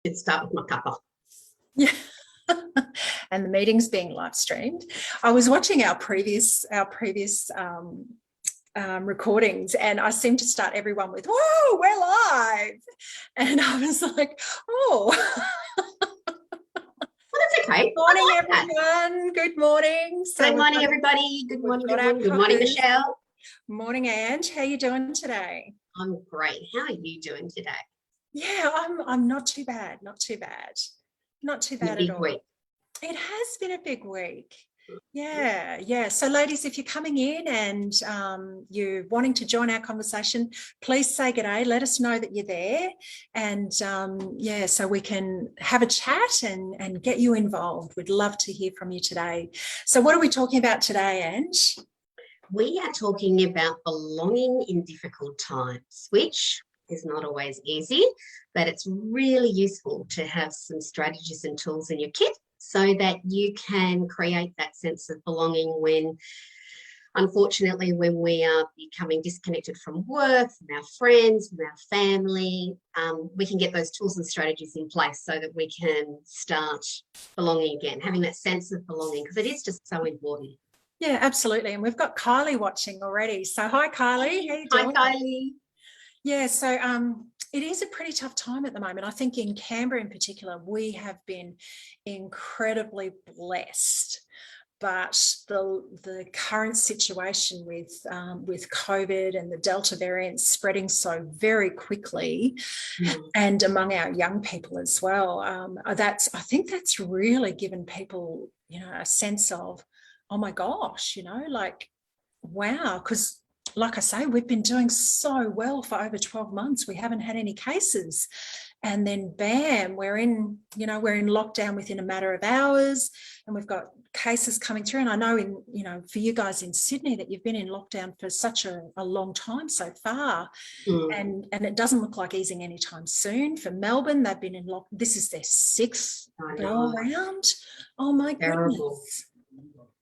Did start with my cuppa. Yeah. And the meeting's being live streamed. I was watching our previous recordings, and I seemed to start everyone with, "Whoa, we're live," and I was like, "Oh." Well, that's okay. Good morning, everyone. Good morning. Good morning, everybody. Good morning. Good morning, Michelle. Morning, Ange. How are you doing today? I'm great. How are you doing today? Yeah, I'm not too bad. Not too bad. Not too bad at all. Week. It has been a big week. Yeah. So, ladies, if you're coming in and you're wanting to join our conversation, please say g'day. Let us know that you're there, and so we can have a chat and get you involved. We'd love to hear from you today. So, what are we talking about today, Ange? We are talking about belonging in difficult times, which is not always easy, but it's really useful to have some strategies and tools in your kit so that you can create that sense of belonging when, unfortunately, when we are becoming disconnected from work, from our friends, from our family, we can get those tools and strategies in place so that we can start belonging again, having that sense of belonging, because it is just so important. Yeah, absolutely. And we've got Kylie watching already. So hi, Kylie. How you doing? Hi, Kylie. Yeah, so it is a pretty tough time at the moment. I think in Canberra in particular, we have been incredibly blessed. But the current situation with COVID and the Delta variant spreading so very quickly, and among our young people as well, I think that's really given people, a sense of, oh my gosh, like, wow, because like I say, we've been doing so well for over 12 months. We haven't had any cases. And then bam, we're in lockdown within a matter of hours, and we've got cases coming through. And I know for you guys in Sydney that you've been in lockdown for such a long time so far. And it doesn't look like easing anytime soon. For Melbourne, they've been in lockdown. This is their 6th go round. Oh my goodness.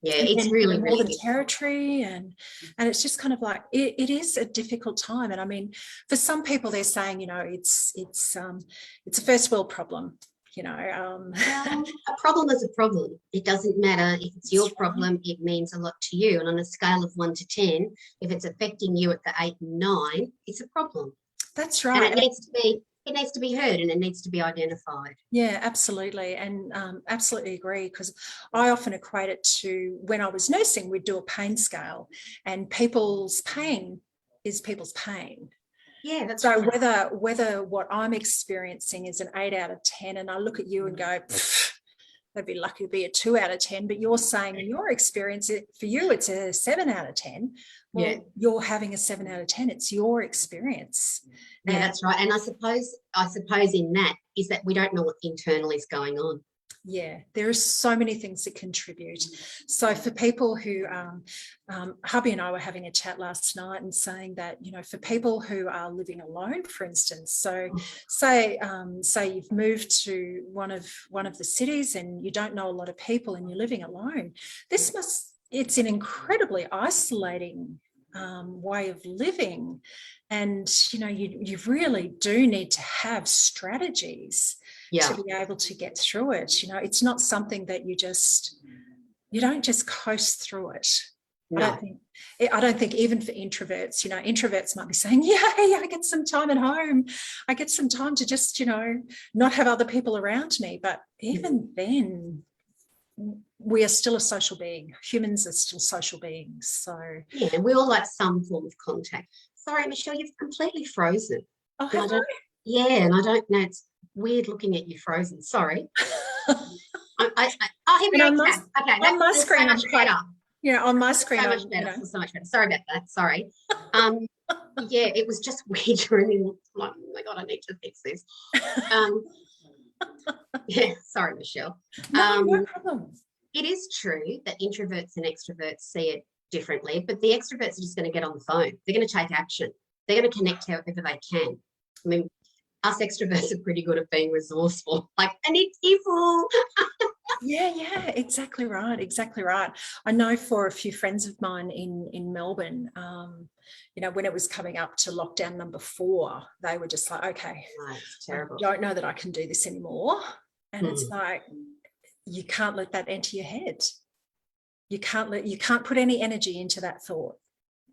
Yeah, it's really Northern Territory, and it's just kind of like it is a difficult time. And I mean, for some people, they're saying, it's a first world problem. Well, a problem is a problem. It doesn't matter if it's your problem. It means a lot to you. And on a scale of 1 to 10, if it's affecting you at the 8 and 9, it's a problem. That's right. And it needs to be heard, and it needs to be identified. Yeah, absolutely. And absolutely agree, because I often equate it to when I was nursing, we'd do a pain scale, and people's pain is people's pain. Yeah, that's so right. Whether what I'm experiencing is an 8 out of 10, and I look at you and go, they'd be lucky to be a 2 out of 10, but you're saying in your experience, for you, it's a 7 out of 10. Well, you're having a 7 out of 10. It's your experience. Yeah, that's right. And I suppose in that is that we don't know what internally is going on. Yeah, there are so many things that contribute. So for people who, hubby and I were having a chat last night and saying that, for people who are living alone, for instance, so say you've moved to one of the cities and you don't know a lot of people and you're living alone, it's an incredibly isolating way of living. And, you really do need to have strategies to be able to get through it. It's not something that you don't just coast through it. No. I don't think even for introverts, introverts might be saying, yeah, I get some time at home. I get some time to just, not have other people around me. But even then, we are still a social being. Humans are still social beings. So yeah, we all like some form of contact. Sorry, Michelle, you've completely frozen. Oh, have I? Yeah, and I don't know. It's weird looking at you frozen. Sorry. Here we go. Okay, on my screen, so much better. On my screen, so much better. So much better. Sorry about that. Sorry. Yeah, it was just weird. Like, oh my God, I need to fix this. Yeah, sorry, Michelle. No problem. It is true that introverts and extroverts see it differently, but the extroverts are just going to get on the phone. They're going to take action. They're going to connect however they can. I mean, us extroverts are pretty good at being resourceful. Like, I need people. Yeah, exactly right, exactly right. I know for a few friends of mine in Melbourne, you know, when it was coming up to lockdown number 4, they were just like, okay, No, it's I terrible. don't know that I can do this anymore. And it's Mm. like, you can't let that enter your head. You can't put any energy into that thought.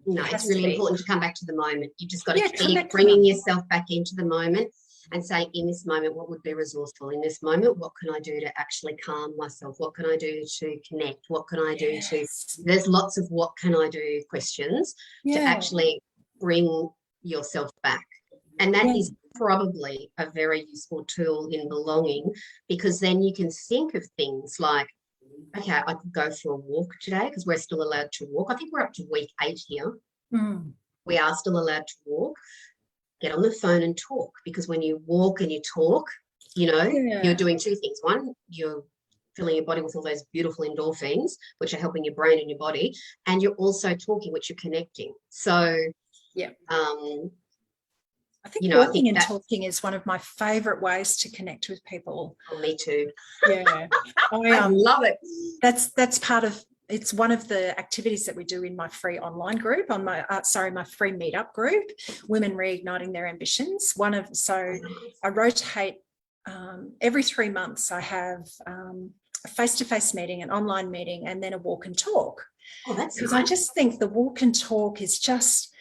No, It it's has to really be, important to come back to the moment. You've just got to yeah, come keep back to the bringing moment. yourself back into the moment and saying, in this moment, what would be resourceful? In this moment, what can I do to actually calm myself? What can I do to connect? What can I do to, Yes. there's lots of what can I do questions to Yeah. actually bring yourself back. And that Yeah. is probably a very useful tool in belonging, because then you can think of things like, okay, I could go for a walk today because we're still allowed to walk. I think we're up to week 8 here. Mm. We are still allowed to walk. Get on the phone and talk, because when you walk and you talk, you know, you're Yeah. doing 2 things. One, you're filling your body with all those beautiful endorphins, which are helping your brain and your body, and you're also talking, which you're connecting. So, Yeah. um, I think you know, I walking think and that, talking is one of my favorite ways to connect with people. oh, me too. Yeah. I love it. That's part of, it's one of the activities that we do in my free online group, on my my free meetup group, Women Reigniting Their Ambitions. So I rotate every 3 months. I have a face-to-face meeting, an online meeting, and then a walk and talk. Oh, that's Because nice. I just think the walk and talk is just,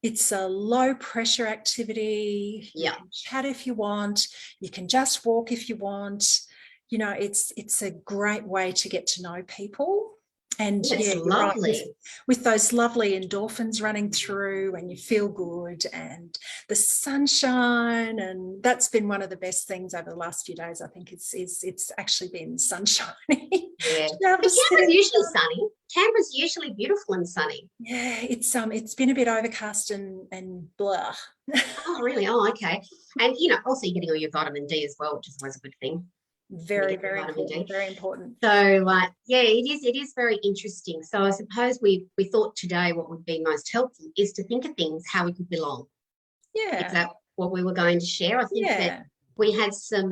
it's a low pressure activity. You can chat if you want, you can just walk if you want. You know, it's a great way to get to know people. And It's yeah, you're right, lovely. with those lovely endorphins running through, and you feel good, and the sunshine. And that's been one of the best things over the last few days. I think it's actually been sunshiny. Yeah. To be able But to sit Canberra's in, usually sunny. Canberra's usually beautiful and sunny. yeah, it's been a bit overcast and blah. Oh, really? Oh, okay. And, you know, also you're getting all your vitamin D as well, which is always a good thing. You Very, get your very vitamin important, D. very important. So, yeah, it is very interesting. So I suppose we thought today what would be most helpful is to think of things how we could belong. Is Yeah, that what we were going to share? I think that yeah, we had some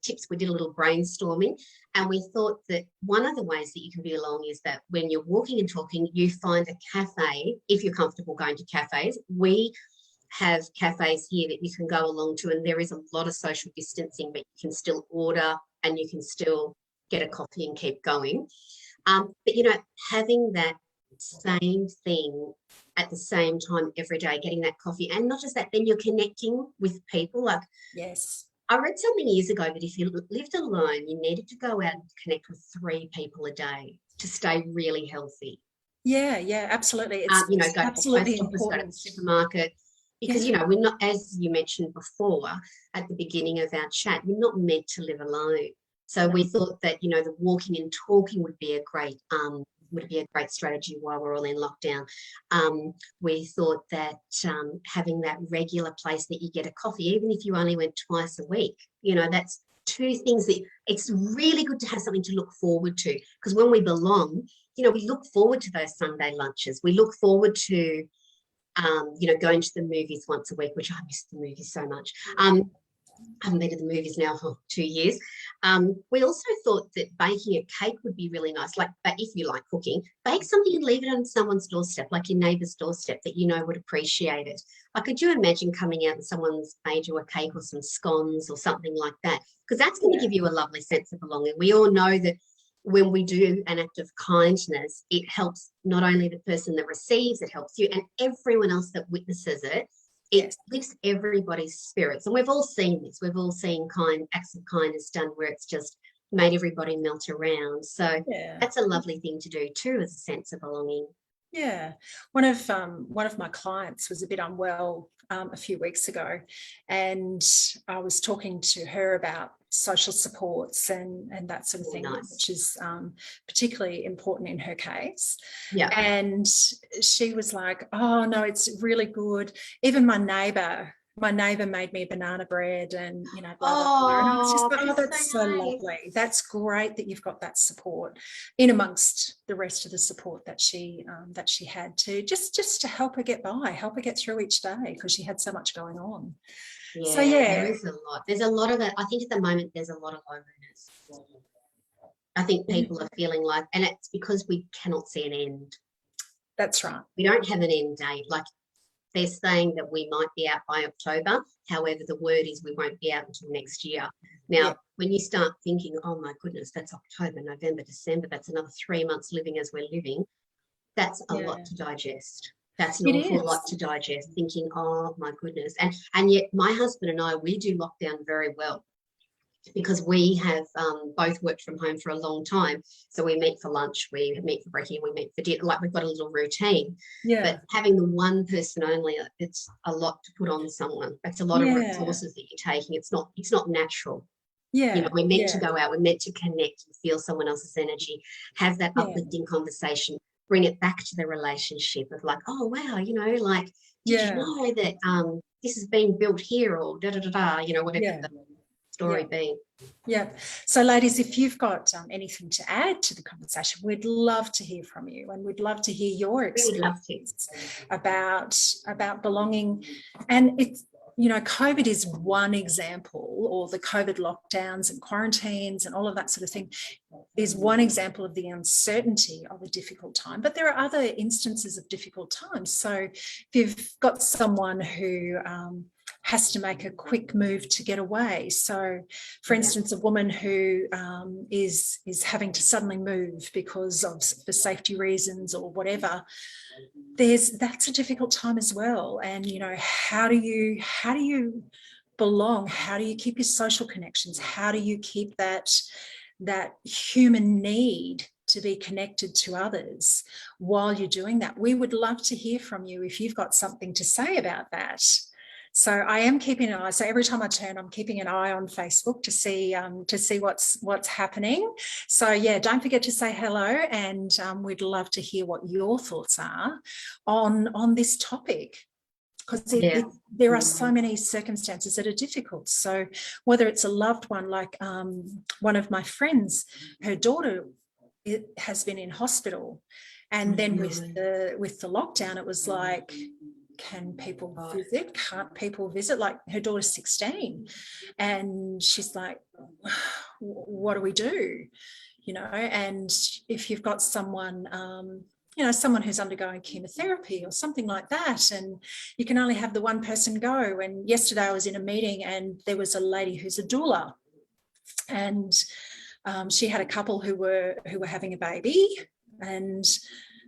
tips. We did a little brainstorming, and we thought that one of the ways that you can belong is that when you're walking and talking, you find a cafe, if you're comfortable going to cafes. We have cafes here that you can go along to, and there is a lot of social distancing, but you can still order and you can still get a coffee and keep going. But, you know, having that same thing at the same time every day, getting that coffee, and not just that, then you're connecting with people. Like, yes. I read something years ago that if you lived alone, you needed to go out and connect with 3 people a day to stay really healthy. Yeah, absolutely. You know, It's go to the absolutely post office, go to the important. supermarket, because, Yeah, you know, we're not, as you mentioned before at the beginning of our chat, we're not meant to live alone. So no, we thought that, you know, the walking and talking would be a great strategy while we're all in lockdown. We thought that having that regular place that you get a coffee, even if you only went twice a week, you know, that's 2 things that it's really good to have something to look forward to, because when we belong, you know, we look forward to those Sunday lunches. We look forward to, you know, going to the movies once a week, which I miss the movies so much. I haven't been to the movies now for 2 years. We also thought that baking a cake would be really nice. Like, but if you like cooking, bake something and leave it on someone's doorstep, like your neighbour's doorstep, that you know would appreciate it. Like, could you imagine coming out and someone's made you a cake or some scones or something like that? Because that's going to yeah, give you a lovely sense of belonging. We all know that when we do an act of kindness, it helps not only the person that receives, it helps you and everyone else that witnesses it. It yes, lifts everybody's spirits. And we've all seen this. We've all seen acts of kindness done where it's just made everybody melt around. So yeah. that's a lovely thing to do too, as a sense of belonging. Yeah, one of my clients was a bit unwell a few weeks ago, and I was talking to her about social supports and that sort of Oh, thing, nice. which is particularly important in her case. Yeah. And she was like, "Oh no, it's really good. Even my neighbor made me a banana bread, and you know, blah blah blah." And I was just Oh, like, "Oh, that's that's so so nice. lovely. That's great that you've got that support in amongst the rest of the support that she had to just to help her get by, help her get through each day, because she had so much going on." So Yeah, there yeah, is a lot. There's a lot of it. I think at the moment there's a lot of loneliness I think people are feeling like, and it's because we cannot see an end. That's right. We don't have an end date. Like they're saying that we might be out by October. However, the word is we won't be out until next year. Now, when you start thinking, oh my goodness, that's October, November, December, that's another 3 months living as we're living, that's a lot to digest. That's an awful lot to digest, thinking, oh my goodness. And yet my husband and I, we do lockdown very well because we have both worked from home for a long time. So we meet for lunch, we meet for brekkie, we meet for dinner. Like we've got a little routine. Yeah. But having the one person only, it's a lot to put on someone. That's a lot of resources that you're taking. It's not natural. Yeah. You know, we're meant to go out, we're meant to connect and feel someone else's energy, have that uplifting conversation, bring it back to the relationship of like, oh wow, you know, like, did you know that this is being built here, or da da da da, you know, whatever the story be. Yeah. So ladies, if you've got anything to add to the conversation, we'd love to hear from you, and we'd love to hear your experience about belonging. And it's, you know, COVID is one example, or the COVID lockdowns and quarantines and all of that sort of thing is one example of the uncertainty of a difficult time. But there are other instances of difficult times. So if you've got someone who has to make a quick move to get away. So, for instance, a woman who is having to suddenly move because of for safety reasons or whatever. That's a difficult time as well. And you know, how do you belong? How do you keep your social connections? How do you keep that human need to be connected to others while you're doing that? We would love to hear from you if you've got something to say about that. So I am keeping an eye. So every time I turn, I'm keeping an eye on Facebook to see what's happening. So yeah, don't forget to say hello, and we'd love to hear what your thoughts are on this topic, because there are so many circumstances that are difficult. So whether it's a loved one, like one of my friends, her daughter has been in hospital, and then with the lockdown, it was like, can people visit? Can't people visit? Like her daughter's 16, and she's like, what do we do? You know, and if you've got someone, you know, someone who's undergoing chemotherapy or something like that, and you can only have the one person go. And yesterday I was in a meeting, and there was a lady who's a doula, and she had a couple who were having a baby, and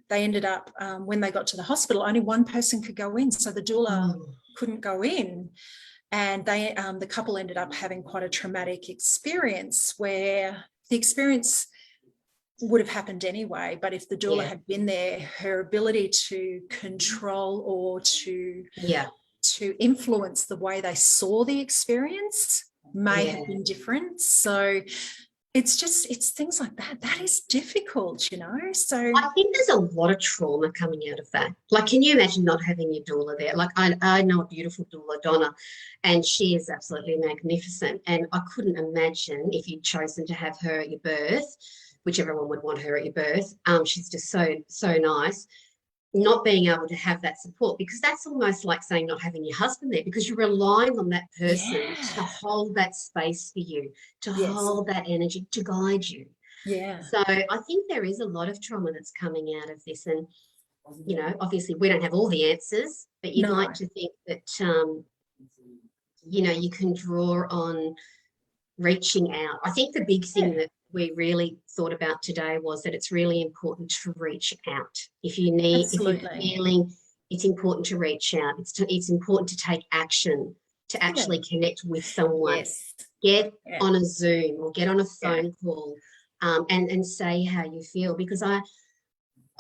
they ended up, when they got to the hospital, only one person could go in. So the doula couldn't go in. And the couple ended up having quite a traumatic experience, where the experience would have happened anyway. But if the doula had been there, her ability to control or to influence the way they saw the experience may have been different. So it's things like that is difficult, you know. So I think there's a lot of trauma coming out of that. Like, can you imagine not having your doula there? Like, I know a beautiful doula, Donna, and she is absolutely magnificent, and I couldn't imagine if you'd chosen to have her at your birth, whichever one would want her at your birth. She's just so nice. Not being able to have that support, because that's almost like saying not having your husband there, because you're relying on that person to hold that space for you, to hold that energy, to guide you. Yeah. So I think there is a lot of trauma that's coming out of this, and you know, obviously we don't have all the answers, but you'd like to think that you know, you can draw on reaching out. I think the big thing that we really thought about today was that it's really important to reach out. If you need, if you're feeling, it's important to reach out. It's important to take action, to actually connect with someone. Get on a Zoom or get on a phone call, and say how you feel. Because I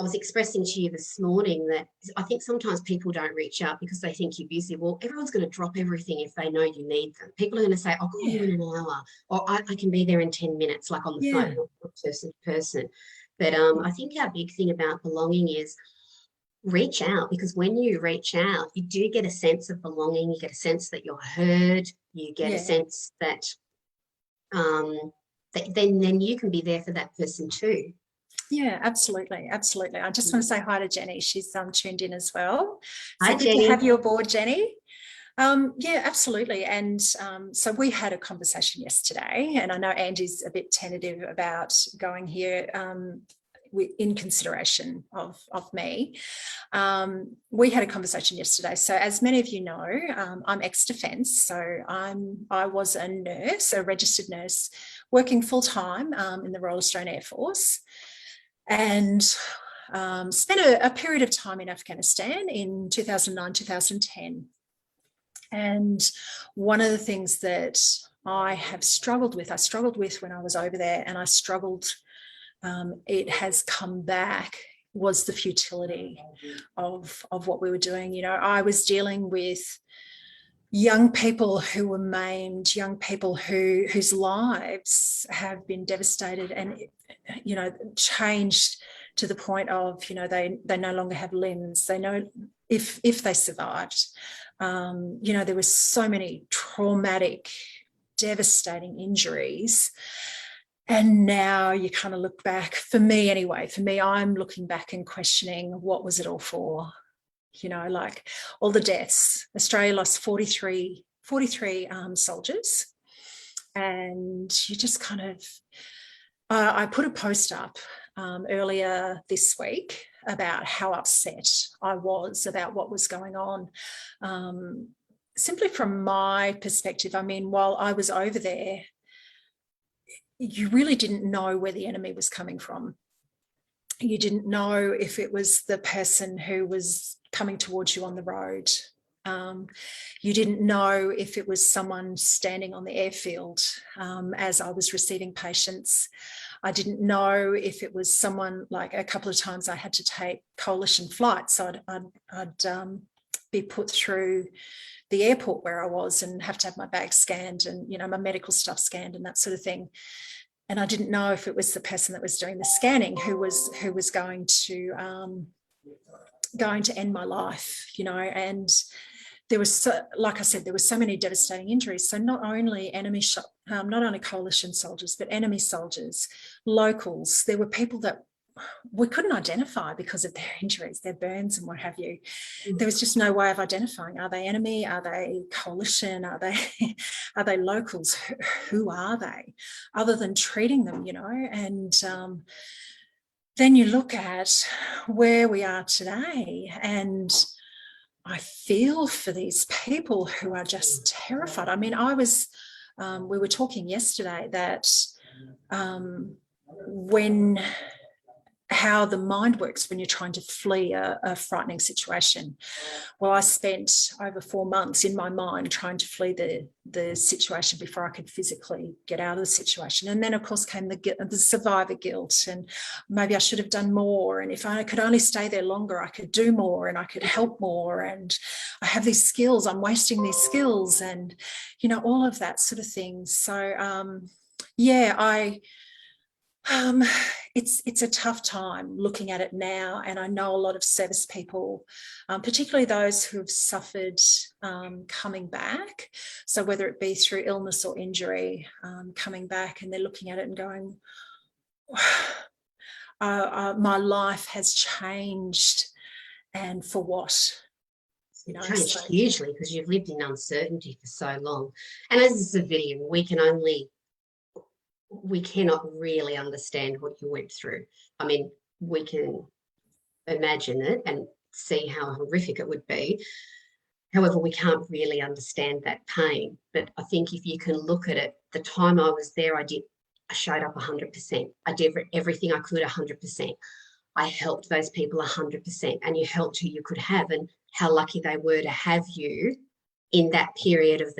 was expressing to you this morning that I think sometimes people don't reach out because they think you're busy. Well, everyone's going to drop everything if they know you need them. People are going to say, I'll call you in an hour, or I can be there in 10 minutes, like on the phone, person to person. But I think our big thing about belonging is reach out, because when you reach out, you do get a sense of belonging. You get a sense that you're heard. You get a sense that, then you can be there for that person too. Yeah, absolutely. Absolutely. I just want to say hi to Jenny. She's tuned in as well. So hi, good Jenny. to have you aboard, Jenny. Yeah, absolutely. And so we had a conversation yesterday, and I know Andy's a bit tentative about going here in consideration of me. We had a conversation yesterday. So as many of you know, I'm ex-defence. So I was a nurse, a registered nurse, working full-time in the Royal Australian Air Force, and spent a period of time in Afghanistan in 2009, 2010. And one of the things that I struggled with when I was over there, and I struggled, it has come back, was the futility of what we were doing. You know, I was dealing with young people who were maimed, young people whose lives have been devastated and, you know, changed to the point of, you know, they no longer have limbs. They know if they survived. You know, there were so many traumatic, devastating injuries. And now you kind of look back, for me anyway, I'm looking back and questioning, what was it all for? You know, like all the deaths. Australia lost 43 soldiers. And you just kind of, I put a post up earlier this week about how upset I was about what was going on. Simply from my perspective, I mean, while I was over there, you really didn't know where the enemy was coming from. You didn't know if it was the person who was coming towards you on the road. You didn't know if it was someone standing on the airfield as I was receiving patients. I didn't know if it was someone, like a couple of times I had to take coalition flights. So I'd be put through the airport where I was and have to have my bag scanned and, you know, my medical stuff scanned and that sort of thing. And I didn't know if it was the person that was doing the scanning who was going to end my life, you know. And there was, like I said, there were so many devastating injuries. So not only not only coalition soldiers, but enemy soldiers, locals. There were people that we couldn't identify because of their injuries, their burns and what have you. There was just no way of identifying. Are they enemy? Are they coalition? Are they locals? Who are they? Other than treating them, you know. And then you look at where we are today, and I feel for these people who are just terrified. I mean, we were talking yesterday that how the mind works when you're trying to flee a frightening situation. Well, I spent over 4 months in my mind trying to flee the situation before I could physically get out of the situation. And then, of course, came the survivor guilt, and maybe I should have done more. And if I could only stay there longer, I could do more and I could help more. And I have these skills, I'm wasting these skills, and, you know, all of that sort of thing. So, it's a tough time looking at it now, and I know a lot of service people, particularly those who have suffered coming back. So whether it be through illness or injury, coming back, and they're looking at it and going, my life has changed, and for what? You know, changed hugely because you've lived in uncertainty for so long. And as a civilian, we cannot really understand what you went through. I mean, we can imagine it and see how horrific it would be. However, we can't really understand that pain. But I think if you can look at it, the time I was there, I showed up 100%. I did everything I could 100%. I helped those people 100%, and you helped who you could have, and how lucky they were to have you in that period of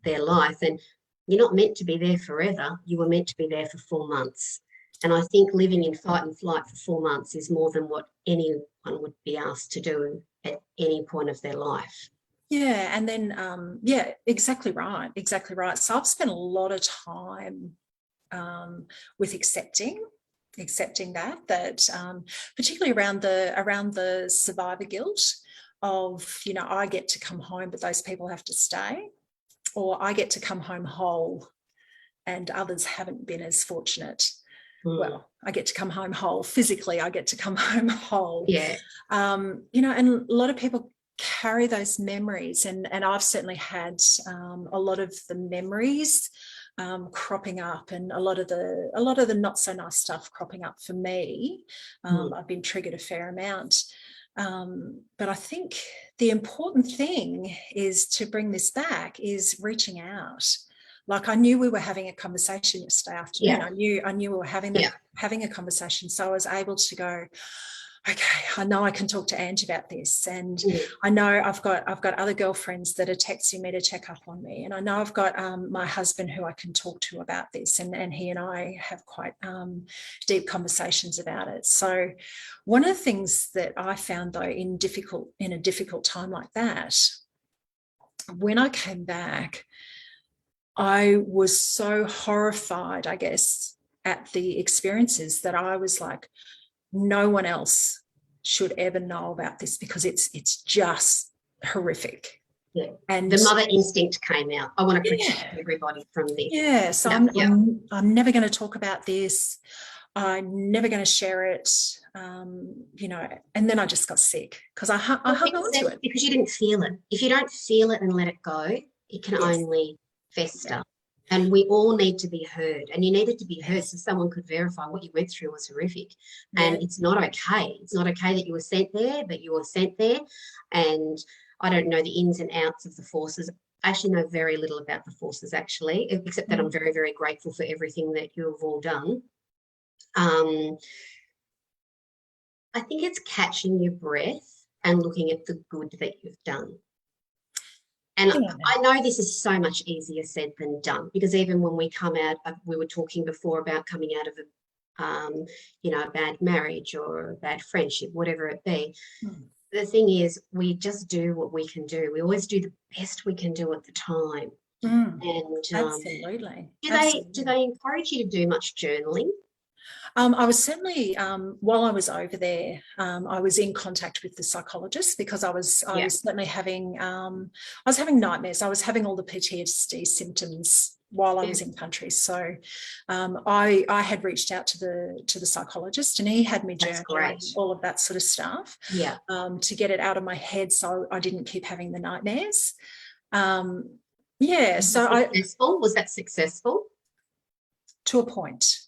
their life. And you're not meant to be there forever. You were meant to be there for 4 months. And I think living in fight and flight for 4 months is more than what anyone would be asked to do at any point of their life. Yeah, and then, exactly right. So I've spent a lot of time with accepting that, particularly around the survivor guilt of, you know, I get to come home, but those people have to stay. Or I get to come home whole and others haven't been as fortunate. Well, I get to come home whole. Physically, I get to come home whole. Yeah. You know, and a lot of people carry those memories, and I've certainly had a lot of the memories cropping up, and a lot of the not so nice stuff cropping up for me. I've been triggered a fair amount. But I think the important thing is to bring this back is reaching out. Like, I knew we were having a conversation yesterday afternoon. I knew we were having a conversation. So I was able to go, okay, I know I can talk to Ange about this, and I know I've got other girlfriends that are texting me to check up on me, and I know I've got my husband who I can talk to about this, and he and I have quite deep conversations about it. So one of the things that I found, though, in a difficult time like that, when I came back, I was so horrified, I guess, at the experiences that I was like, no one else should ever know about this, because it's just horrific. Yeah. And the mother instinct came out. I want to protect everybody from this. Yeah. So I'm never going to talk about this. I'm never going to share it. And then I just got sick because I hung on to it. Because you didn't feel it. If you don't feel it and let it go, it can only fester. And we all need to be heard, and you needed to be heard so someone could verify what you went through was horrific. And it's not okay. It's not okay that you were sent there, but you were sent there. And I don't know the ins and outs of the forces. I actually know very little about the forces, actually, except that I'm very, very grateful for everything that you have all done. I think it's catching your breath and looking at the good that you've done. And I know this is so much easier said than done, because even when we come out, we were talking before about coming out of a bad marriage or a bad friendship, whatever it be. The thing is, we just do what we can do. We always do the best we can do at the time. And absolutely. Do they encourage you to do much journaling? I was certainly, while I was over there, I was in contact with the psychologist, because I was certainly having nightmares. I was having all the PTSD symptoms while I was in country. So I had reached out to the psychologist, and he had me journal all of that sort of stuff to get it out of my head, so I didn't keep having the nightmares. So was that successful? To a point.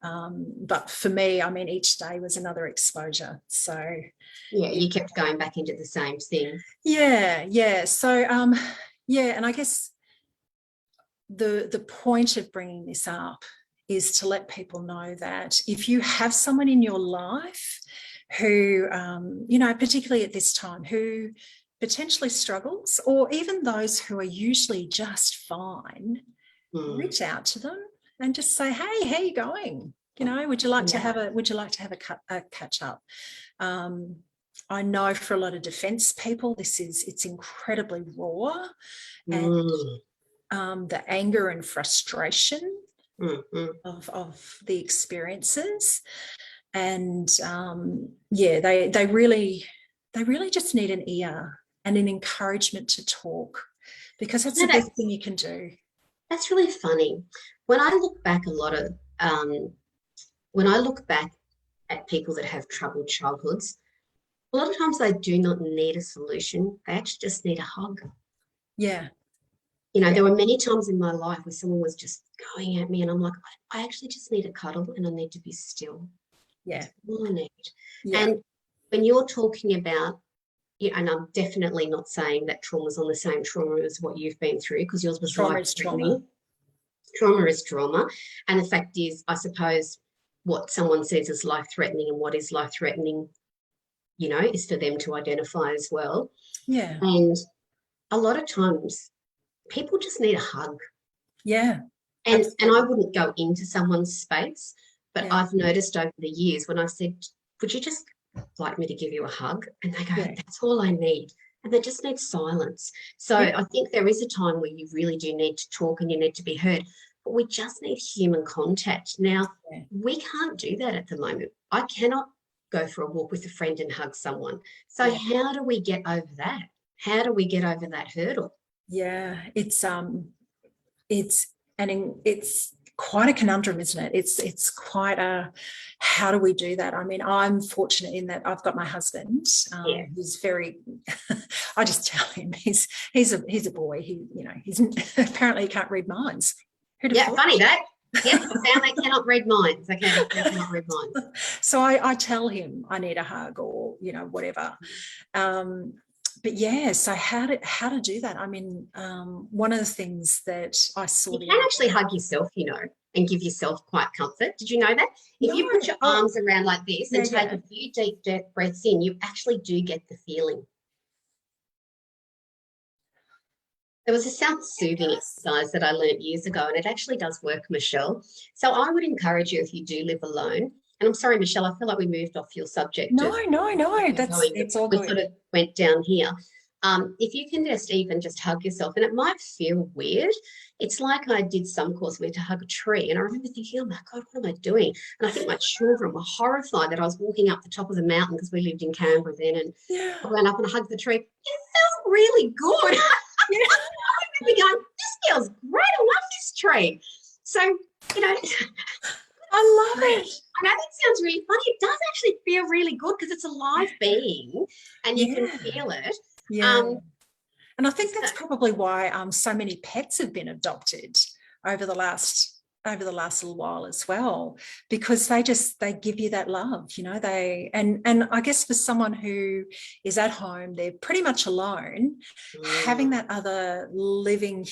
But for me, I mean, each day was another exposure. So you kept going back into the same thing. So and I guess the point of bringing this up is to let people know that if you have someone in your life who particularly at this time, who potentially struggles, or even those who are usually just fine, reach out to them and just say, hey, how are you going? Would you like to have a catch up? I know for a lot of defence people, it's incredibly raw, and the anger and frustration of the experiences, and they really just need an ear and an encouragement to talk, because that's the best thing you can do. That's really funny. When I look back at people that have troubled childhoods, a lot of times they do not need a solution. They actually just need a hug. Yeah. There were many times in my life where someone was just going at me, and I'm like, I actually just need a cuddle, and I need to be still. Yeah. That's all I need. Yeah. And when you're talking about, and I'm definitely not saying that trauma's on the same trauma as what you've been through, because yours was trauma is trauma. Trauma is trauma. And the fact is, I suppose, what someone says is life-threatening and what is life-threatening, is for them to identify as well. Yeah. And a lot of times people just need a hug. Yeah. And I wouldn't go into someone's space, but I've noticed over the years when I said, would you just like me to give you a hug? And they go, that's all I need. And they just need silence. So I think there is a time where you really do need to talk and you need to be heard, but we just need human contact. Now, we can't do that at the moment. I cannot go for a walk with a friend and hug someone. So how do we get over that? How do we get over that hurdle? Yeah, it's quite a conundrum, isn't it? It's quite a, how do we do that? I mean, I'm fortunate in that I've got my husband, who's very, I just tell him he's a boy. He's apparently he can't read minds. Funny that. Yep, found they cannot read minds. Okay, they cannot read minds. So I tell him I need a hug or, whatever. But yeah, so how to do that? I mean, one of the things that I saw, you can actually hug yourself, and give yourself quite comfort. Did you know that? If you put your arms around like this and take a few deep breaths in, you actually do get the feeling. There was a self-soothing exercise that I learned years ago, and it actually does work, Michelle. So I would encourage you, if you do live alone, and I'm sorry, Michelle, I feel like we moved off your subject. No. It's all good. We sort of went down here. If you can just hug yourself, and it might feel weird. It's like I did some course where to hug a tree, and I remember thinking, oh my God, what am I doing? And I think my children were horrified that I was walking up the top of the mountain, because we lived in Canberra then, and I went up and hugged the tree. It felt really good. I remember going, this feels great. I love this tree. So, I love it. I know that sounds really funny. It does actually feel really good because it's a live being and you can feel it. Yeah. And I think that's probably why so many pets have been adopted over the last little while as well, because they give you that love, and I guess for someone who is at home, they're pretty much alone, having that other living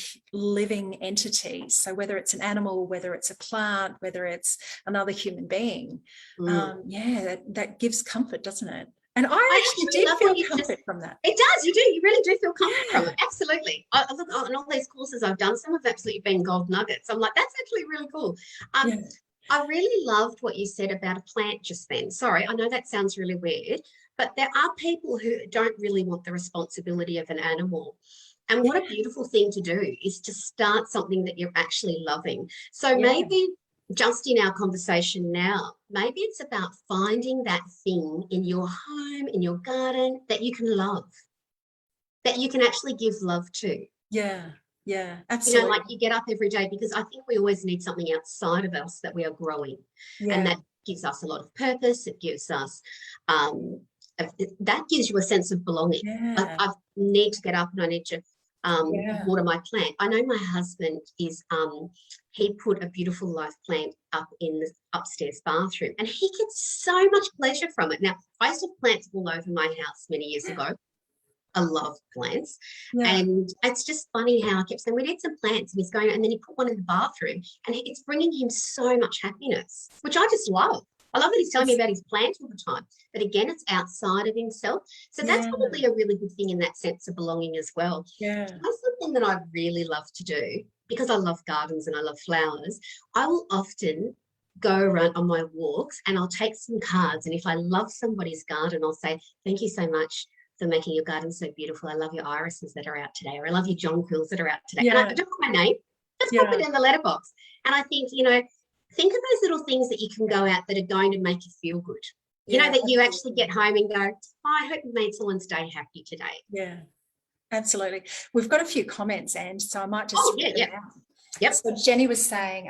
entity. So whether it's an animal, whether it's a plant, whether it's another human being, that gives comfort, doesn't it? And I actually did feel comfort from that. It does. You do. You really do feel comfort from it. Absolutely. I look on all these courses I've done, some have absolutely been gold nuggets. I'm like, that's actually really cool. I really loved what you said about a plant just then. Sorry, I know that sounds really weird, but there are people who don't really want the responsibility of an animal. And what a beautiful thing to do is to start something that you're actually loving. So maybe just in our conversation now, maybe it's about finding that thing in your home, in your garden, that you can love, that you can actually give love to. Yeah, absolutely. Like you get up every day, because I think we always need something outside of us that we are growing. And that gives us a lot of purpose. It gives us, that gives you a sense of belonging. I need to get up and I need to water my plant. I know my husband is he put a beautiful life plant up in the upstairs bathroom, and he gets so much pleasure from it. Now, I used to have plants all over my house many years ago. I love plants, and it's just funny how I kept saying, we need some plants, and he's going, and then he put one in the bathroom, and it's bringing him so much happiness, which I just love. I love that he's telling me about his plants all the time. But again, it's outside of himself. So that's probably a really good thing in that sense of belonging as well. Yeah. That's something that I really love to do, because I love gardens and I love flowers. I will often go around on my walks and I'll take some cards. And if I love somebody's garden, I'll say, thank you so much for making your garden so beautiful. I love your irises that are out today, or I love your jonquils that are out today. And I don't put my name, just pop it in the letterbox. And I think, think of those little things that you can go out that are going to make you feel good. That you actually get home and go, oh, I hope you made someone's day happy today. Yeah, absolutely. We've got a few comments, and so I might just Yep. So Jenny was saying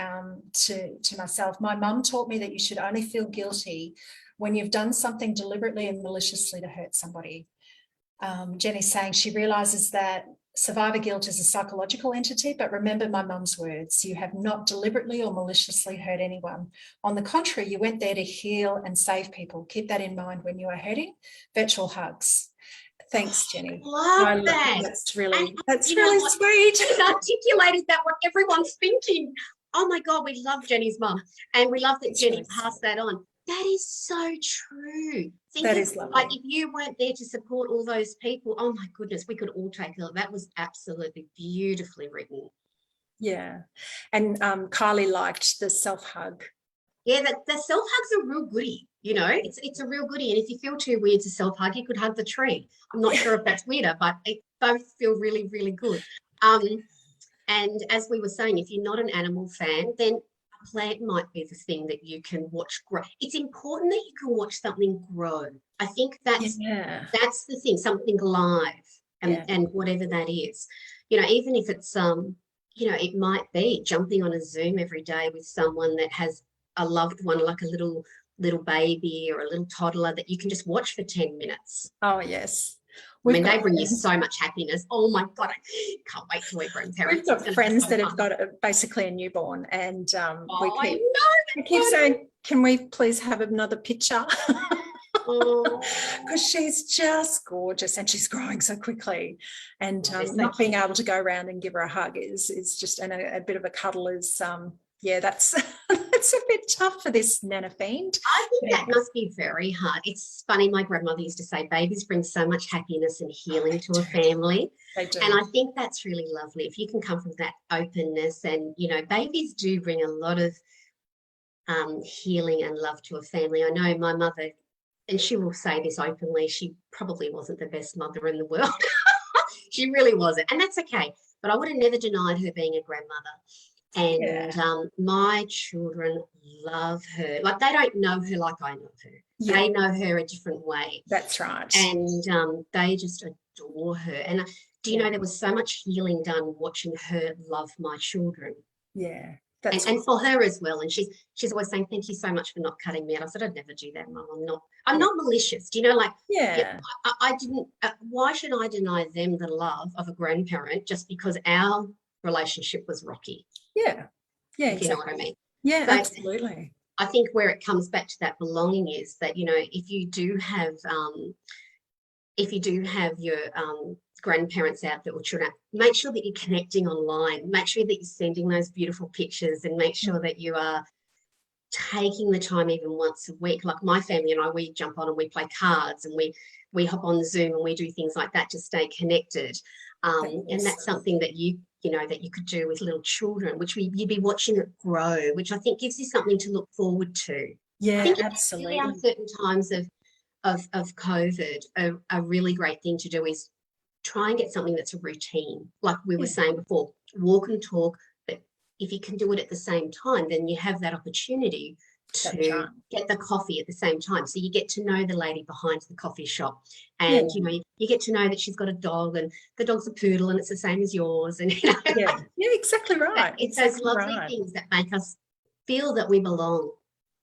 to myself, my mum taught me that you should only feel guilty when you've done something deliberately and maliciously to hurt somebody. Jenny's saying she realises that survivor guilt is a psychological entity, but remember my mum's words, you have not deliberately or maliciously hurt anyone. On the contrary, you went there to heal and save people. Keep that in mind when you are hurting. Virtual hugs. Thanks, Jenny. Love that. That's really sweet. She's articulated that what everyone's thinking. Oh my God, we love Jenny's mum, and we love that Jenny passed that on. That is so true. That is lovely. Like, if you weren't there to support all those people, oh my goodness, we could all take it. That was absolutely beautifully written. Yeah. And Kylie liked the self-hug. Yeah, the self-hug's a real goodie, it's a real goodie. And if you feel too weird to self-hug, you could hug the tree. I'm not sure if that's weirder, but they both feel really, really good. And as we were saying, if you're not an animal fan, then a plant might be the thing that you can watch grow. It's important that you can watch something grow. I think that's the thing, something live, and whatever that is. Even if it's it might be jumping on a Zoom every day with someone that has a loved one, like a little baby or a little toddler that you can just watch for 10 minutes. Oh, yes. I mean, they bring you so much happiness. Oh my God, I can't wait till we're grandparents. We've got friends that have got basically a newborn, and I we keep saying, can we please have another picture? Because she's just gorgeous and she's growing so quickly, and not being able to go around and give her a hug is just, and a bit of a cuddle is that's that's a bit tough for this Nana fiend. I think that must be very hard. It's funny, my grandmother used to say babies bring so much happiness and healing to a family. They do. And I think that's really lovely if you can come from that openness, and babies do bring a lot of healing and love to a family. I know my mother, and she will say this openly, she probably wasn't the best mother in the world. She really wasn't, and that's okay. But I would have never denied her being a grandmother. And my children love her. Like, they don't know her like I know her. Yeah. They know her a different way. That's right. And they just adore her. And do you know there was so much healing done watching her love my children? Yeah. And for her as well. And she's always saying, thank you so much for not cutting me out. I said, I'd never do that, Mum. I'm not malicious. Do you know, like, I didn't, why should I deny them the love of a grandparent just because our relationship was rocky? Yeah. Yeah. If you know what I mean. Yeah, so absolutely. I think where it comes back to that belonging is that, if you do have your grandparents out there or children, make sure that you're connecting online, make sure that you're sending those beautiful pictures, and make sure that you are taking the time even once a week. Like my family and I, we jump on and we play cards, and we hop on Zoom and we do things like that to stay connected. And that's something that that you could do with little children, which you'd be watching it grow, which I think gives you something to look forward to. Yeah, I think absolutely. Really uncertain times of COVID, a really great thing to do is try and get something that's a routine. Like we were saying before, walk and talk, but if you can do it at the same time, then you have that opportunity to get the coffee at the same time. So you get to know the lady behind the coffee shop, and you get to know that she's got a dog, and the dog's a poodle and it's the same as yours. And yeah, exactly right. It's those lovely things that make us feel that we belong.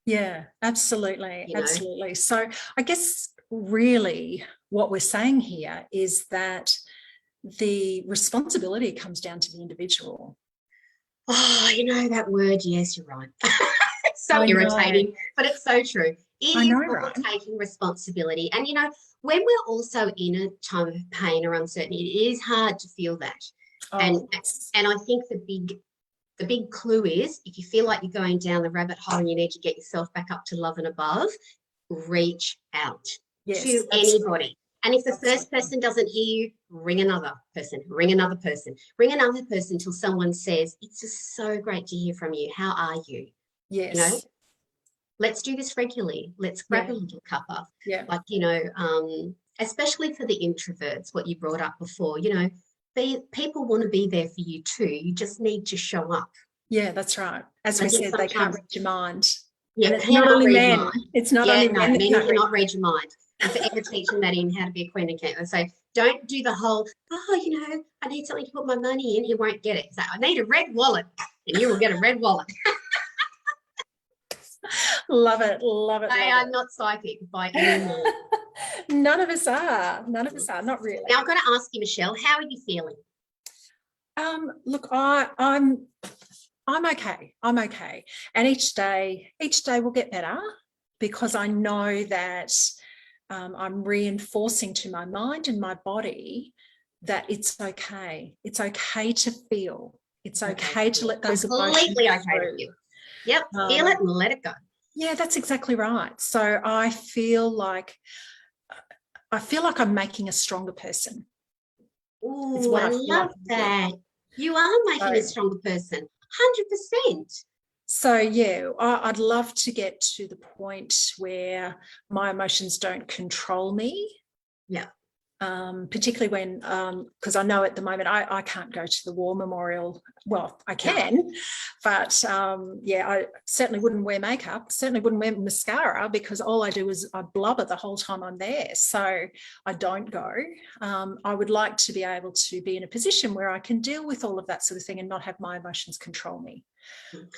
Yeah, absolutely. Absolutely. So I guess really what we're saying here is that the responsibility comes down to the individual. Oh, that word, yes, you're right. It's so irritating, but it's so true. It is about taking responsibility. And, when we're also in a time of pain or uncertainty, it is hard to feel that. And I think the big clue is, if you feel like you're going down the rabbit hole and you need to get yourself back up to love and above, reach out to anybody. And if the first person doesn't hear you, ring another person, ring another person till someone says, it's just so great to hear from you. How are you? Yes. Let's do this regularly. Let's grab a little cuppa. Yeah. Like, especially for the introverts, what you brought up before, people want to be there for you too. You just need to show up. Yeah, that's right. As we said, they can't read your mind. Yeah, it's not only men. It's not only men. Men cannot read your mind. And forever teaching that in How to Be a Queen of Canada. So don't do the whole, I need something to put my money in. He won't get it. So I need a red wallet, and you will get a red wallet. Love it. Love it. They are not psychic by any means. None of us are. Not really. Now I've got to ask you, Michelle, how are you feeling? Look, I'm okay. I'm okay. And each day will get better, because I know that I'm reinforcing to my mind and my body that it's okay. It's okay to feel. It's okay to let those emotions completely okay to feel. Yep, feel it and let it go. Yeah, that's exactly right. So I feel like I'm making a stronger person. Oh, I love that. You are making a stronger person, 100%. So, yeah, I'd love to get to the point where my emotions don't control me. Yeah. particularly when, because I know at the moment I can't go to the War Memorial. Well, I can, but I certainly wouldn't wear makeup, certainly wouldn't wear mascara, because all I do is I blubber the whole time I'm there. So I don't go. I would like to be able to be in a position where I can deal with all of that sort of thing and not have my emotions control me.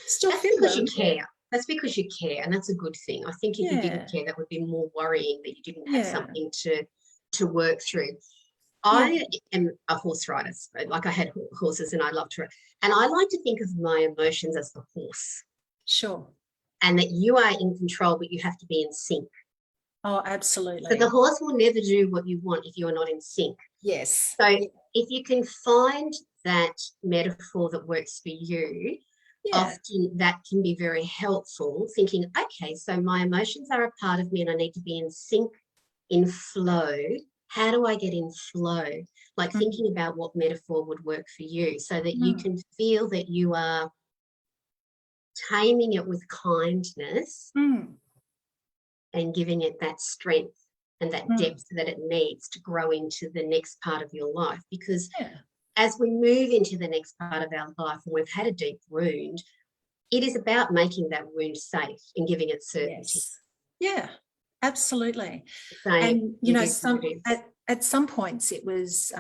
Still that's because you care. That's because you care, and that's a good thing. I think if you didn't care, that would be more worrying that you didn't have something to work through. I am a horse rider. Like, I had horses and I loved to, and I like to think of my emotions as the horse. Sure. And that you are in control, but you have to be in sync. Oh, absolutely. So the horse will never do what you want if you are not in sync. Yes. So if you can find that metaphor that works for you, often that can be very helpful, thinking, okay, so my emotions are a part of me and I need to be in sync, in flow. How do I get in flow? Like thinking about what metaphor would work for you, so that you can feel that you are taming it with kindness and giving it that strength and that depth that it needs to grow into the next part of your life. Because as we move into the next part of our life and we've had a deep wound, it is about making that wound safe and giving it certainty. Yes. Yeah, absolutely. So and, you know, at some points it was,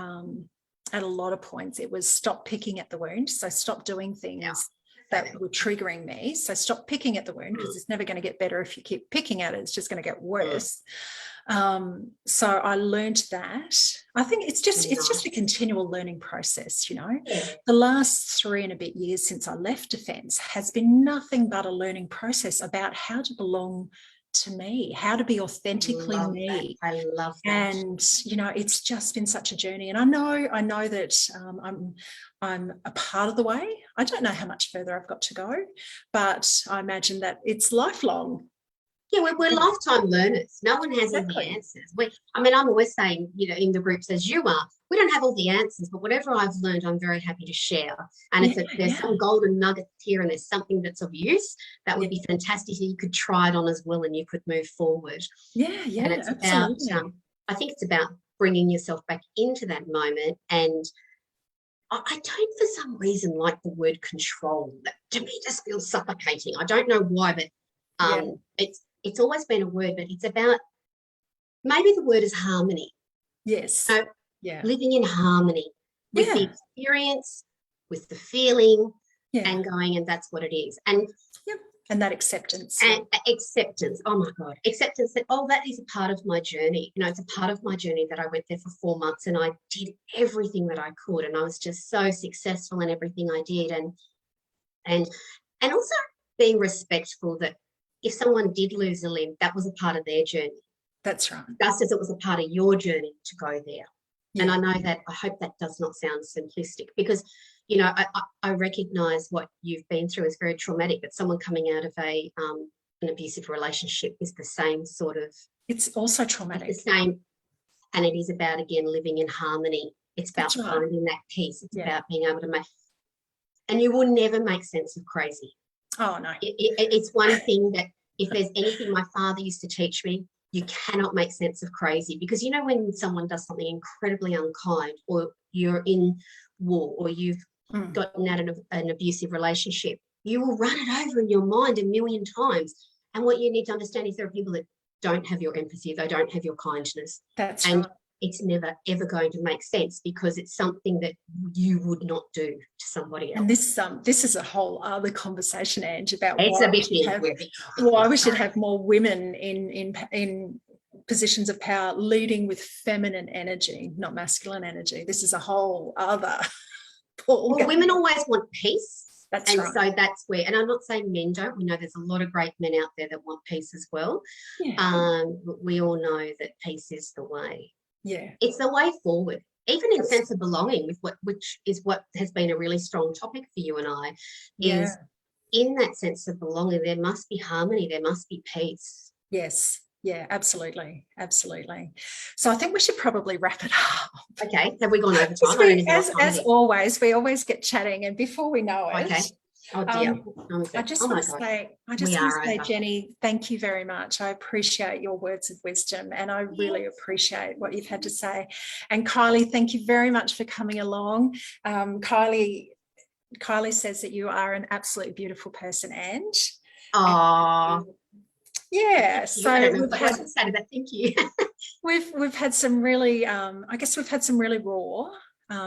at a lot of points, it was stop picking at the wound. So stop doing things that were triggering me. So stop picking at the wound, because it's never going to get better if you keep picking at it. It's just going to get worse. So I learned that. I think it's just a continual learning process, you know. The last 3 and a bit years since I left Defence has been nothing but a learning process about how to belong to me, how to be authentically me. I love that. And, you know, it's just been such a journey. And I know that I'm a part of the way. I don't know how much further I've got to go, but I imagine that it's lifelong. Yeah, we're lifetime learners. No one has all the answers. I'm always saying, you know, in the groups, as you are, we don't have all the answers, but whatever I've learned, I'm very happy to share. And if there's some golden nugget here and there's something that's of use, that would be fantastic. So you could try it on as well and you could move forward. Yeah, and it's absolutely. about, I think it's about bringing yourself back into that moment. And I don't, for some reason, like the word control. That to me just feels suffocating. I don't know why, but it's always been a word, but it's about, maybe the word is harmony. Yes. So living in harmony with the experience, with the feeling, and going, and that's what it is. And that acceptance. And acceptance. Oh my God. Acceptance that, that is a part of my journey. You know, it's a part of my journey that I went there for 4 months and I did everything that I could. And I was just so successful in everything I did. And also being respectful that if someone did lose a limb, that was a part of their journey. That's right. Just as it was a part of your journey to go there. And I know that, I hope that does not sound simplistic, because, you know, I recognise what you've been through is very traumatic, but someone coming out of an abusive relationship is the same sort of. It's also traumatic. It's the same. And it is about, again, living in harmony. It's about finding that peace. It's about being able to make, and you will never make sense of crazy. Oh, no. It's one thing that, if there's anything my father used to teach me, you cannot make sense of crazy, because, you know, when someone does something incredibly unkind, or you're in war, or you've gotten out of an abusive relationship, you will run it over in your mind a million times. And what you need to understand is there are people that don't have your empathy, they don't have your kindness. That's and right. It's never, ever going to make sense, because it's something that you would not do to somebody else. And this is a whole other conversation, Ange, about why we should have more women in positions of power, leading with feminine energy, not masculine energy. This is a whole other Well, women always want peace. That's right. So that's where, and I'm not saying men don't. We know there's a lot of great men out there that want peace as well. But we all know that peace is the way. Yeah. It's the way forward, even in sense of belonging, which is what has been a really strong topic for you and I, is in that sense of belonging, there must be harmony, there must be peace. Yes. Yeah, absolutely. Absolutely. So I think we should probably wrap it up. Okay. Have we gone over time? As always, we always get chatting, and before we know it, Oh dear. I just Oh want my to God. say, We are over. Jenny, thank you very much. I appreciate your words of wisdom, and I really Yes. appreciate what you've had to say. And Kylie, thank you very much for coming along. Kylie says that you are an absolutely beautiful person, and yeah, so I don't know what else to say to that. Thank you. we've had some really, I guess we've had some really raw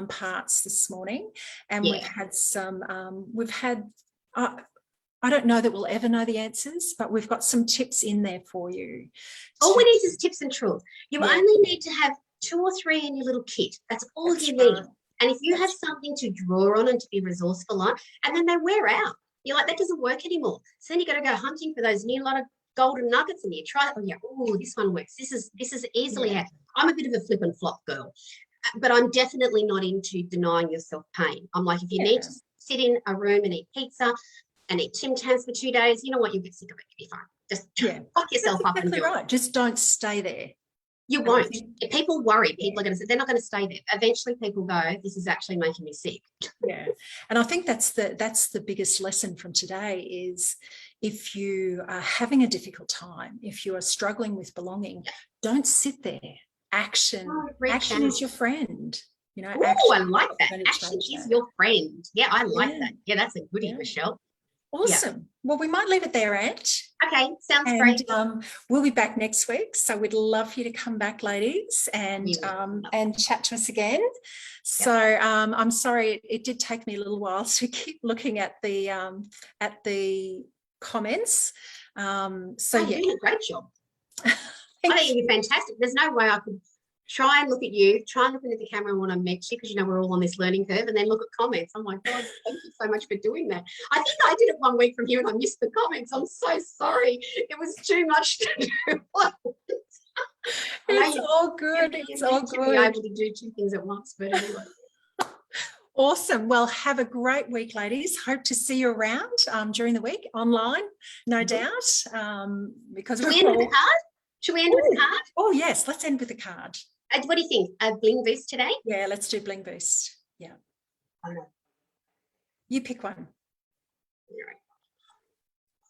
parts this morning, and we've had some, I don't know that we'll ever know the answers, but we've got some tips in there for you. All we need is tips and tools. You only need to have 2 or 3 in your little kit. That's all you need. And if you have something to draw on and to be resourceful on, and then they wear out, you're like, that doesn't work anymore. So then you got to go hunting for those new lot of golden nuggets, and you try it, and you're, oh, this one works. This is easily. I'm a bit of a flip and flop girl, but I'm definitely not into denying yourself pain. I'm like, if you need to sit in a room and eat pizza and eat Tim Tams for 2 days, you know what, you'll get sick of it. You'll be fine. Just lock yourself up and do it. Just don't stay there. You won't. If people worry, people are going to say, they're not going to stay there. Eventually people go, this is actually making me sick. Yeah. And I think that's the biggest lesson from today is, if you are having a difficult time, if you are struggling with belonging, don't sit there. Action is your friend. You know, I like that. Action is your friend. Yeah, I like that. Yeah, that's a goodie, Michelle. Awesome. Yeah. Well, we might leave it there, Ant. Okay, sounds great. We'll be back next week, so we'd love you to come back, ladies, and chat to us again. So I'm sorry it did take me a little while to keep looking at the comments. You're doing a great job. I think you're fantastic. There's no way I could try and look at you, try and look into the camera when I met you, because you know we're all on this learning curve, and then look at comments. I'm like, God, thank you so much for doing that. I think I did it one week from you and I missed the comments. I'm so sorry. It was too much to do. It's all good. It's all good. To be able to do 2 things at once, but anyway. Awesome. Well, have a great week, ladies. Hope to see you around during the week, online, no doubt. Because Should we end with a card? Should we end with a card? Oh, yes. Let's end with a card. What do you think? A bling boost today? Yeah, let's do bling boost. Yeah. You pick one.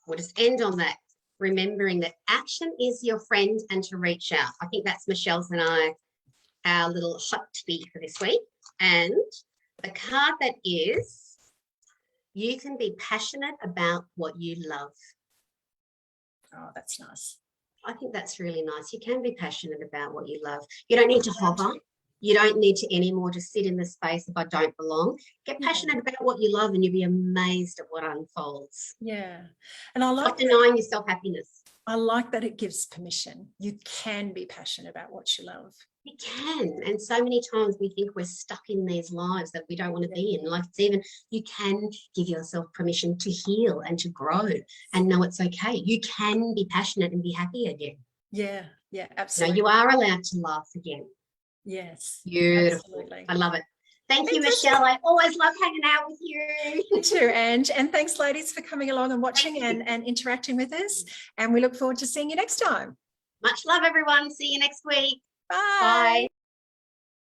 We'll just end on that, remembering that action is your friend and to reach out. I think that's Michelle's and our little hot tea for this week. And the card that is, you can be passionate about what you love. Oh, that's nice. I think that's really nice. You can be passionate about what you love. You don't need to hover. You don't need to anymore just sit in the space if I don't belong. Get passionate about what you love and you'll be amazed at what unfolds. Yeah. And I like denying yourself happiness. I like that it gives permission. You can be passionate about what you love. You can. And so many times we think we're stuck in these lives that we don't want to be in. Like, it's even, you can give yourself permission to heal and to grow and know it's okay. You can be passionate and be happy again. Yeah, yeah, absolutely. You know, you are allowed to laugh again. Yes. Beautiful. Absolutely. I love it. Thank you, Michelle. I always love hanging out with you. You too, Ange. And thanks, ladies, for coming along and watching and interacting with us. And we look forward to seeing you next time. Much love, everyone. See you next week. Bye. Bye.